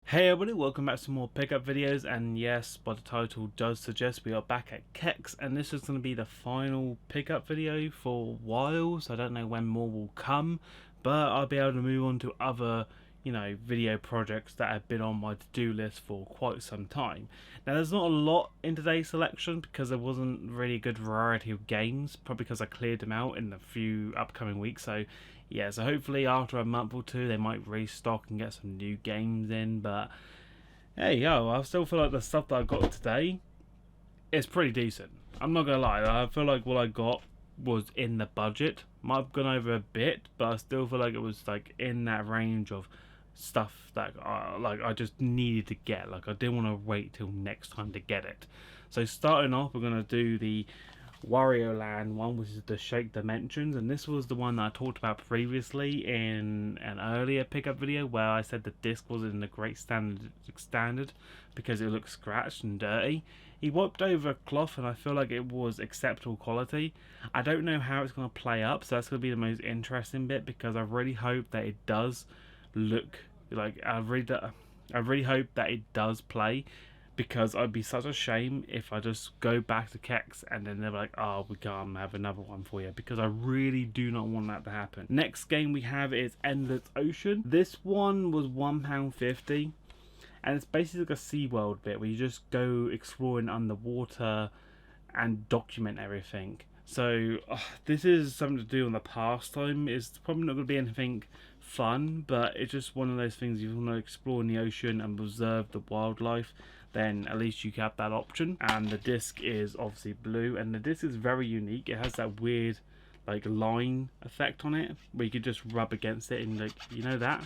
Hey everybody, welcome back to some more pickup videos, and yes, by the title does suggest we are back at CeX, and this is going to be the final pickup video for a while, so I don't know when more will come, but I'll be able to move on to other, video projects that have been on my to-do list for quite some time. Now there's not a lot in today's selection because there wasn't really a good variety of games, probably because I cleared them out in a few upcoming weeks, so yeah, so hopefully after a month or two they might restock and get some new games in, but hey, I still feel like the stuff that I got today is pretty decent. I'm not gonna lie, I feel like what I got was in the budget. Might have gone over a bit, but I still feel like it was like in that range of stuff that I just needed to get. Like I didn't want to wait till next time to get it. So starting off, we're gonna do the Wario Land one, which is the Shake Dimensions, and this was the one that I talked about previously in an earlier pickup video where I said the disc wasn't in a great standard because it looked scratched and dirty. He wiped over a cloth and I feel like it was acceptable quality. I don't know how it's going to play up, so that's going to be the most interesting bit, because I really hope that it does look like I really hope that it does play, because I'd be such a shame if I just go back to CeX and then they're like, oh, we can't have another one for you, because I really do not want that to happen. Next game we have is Endless Ocean. This one was £1.50, and it's basically like a SeaWorld bit where you just go exploring underwater and document everything. So this is something to do on the pastime. It's probably not going to be anything fun, but it's just one of those things. You want to explore in the ocean and observe the wildlife, then at least you have that option. And the disc is obviously blue, and the disc is very unique. It has that weird like line effect on it where you could just rub against it and, like, you know that?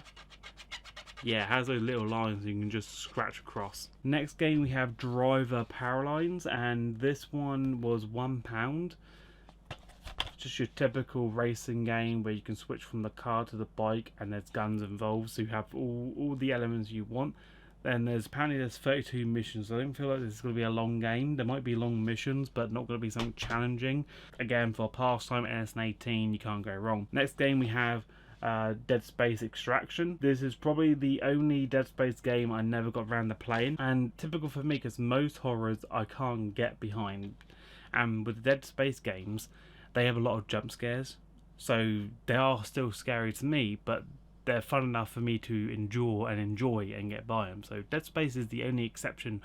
Yeah, it has those little lines you can just scratch across. Next game we have Driver Powerlines, and this one was £1. Just your typical racing game where you can switch from the car to the bike and there's guns involved, so you have all the elements you want. Then there's 32 missions. I don't feel like this is going to be a long game. There might be long missions, but not going to be something challenging. Again, for pastime and it's an 18, you can't go wrong. Next game we have Dead Space Extraction. This is probably the only Dead Space game I never got around to playing, and typical for me because most horrors I can't get behind. And with Dead Space games, they have a lot of jump scares, so they are still scary to me, but they're fun enough for me to enjoy and get by them. So Dead Space is the only exception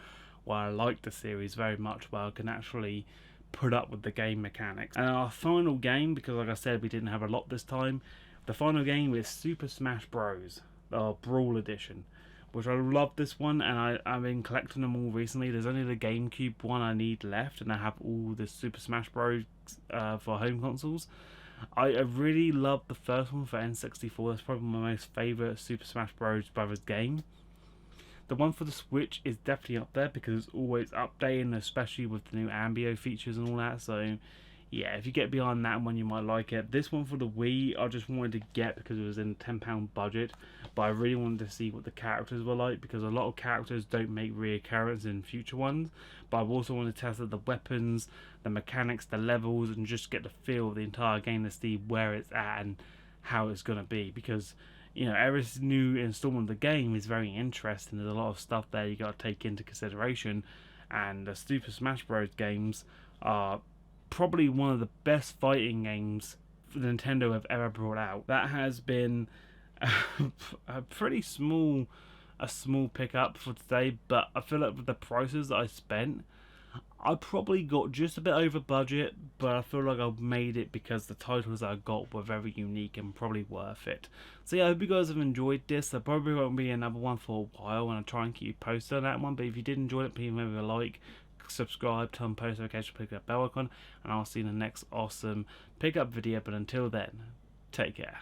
where I like the series very much, where I can actually put up with the game mechanics. And our final game, because like I said we didn't have a lot this time, the final game is Super Smash Bros. Brawl Edition, which I love this one, and I've been collecting them all recently. There's only the GameCube one I need left, and I have all the Super Smash Bros. For home consoles. I really love the first one for N64. That's probably my most favourite Super Smash Bros. Brothers game. The one for the Switch is definitely up there because it's always updating, especially with the new Ambio features and all that. So yeah, if you get beyond that one, you might like it. This one for the Wii, I just wanted to get because it was in a £10 budget, but I really wanted to see what the characters were like, because a lot of characters don't make reoccurrence in future ones. But I've also wanted to test out the weapons, the mechanics, the levels, and just get the feel of the entire game to see where it's at and how it's going to be, because every new installment of the game is very interesting. There's a lot of stuff there you got to take into consideration, and the Super Smash Bros. Games are probably one of the best fighting games Nintendo have ever brought out. That has been a pretty small pickup for today, but I feel like with the prices that I spent, I probably got just a bit over budget, but I feel like I made it because the titles I got were very unique and probably worth it. So yeah, I hope you guys have enjoyed this. There probably won't be another one for a while, and I'll try and keep you posted on that one, but if you did enjoy it, please leave a like, subscribe, turn post notifications, click that bell icon, and I'll see you in the next awesome pickup video. But until then, take care.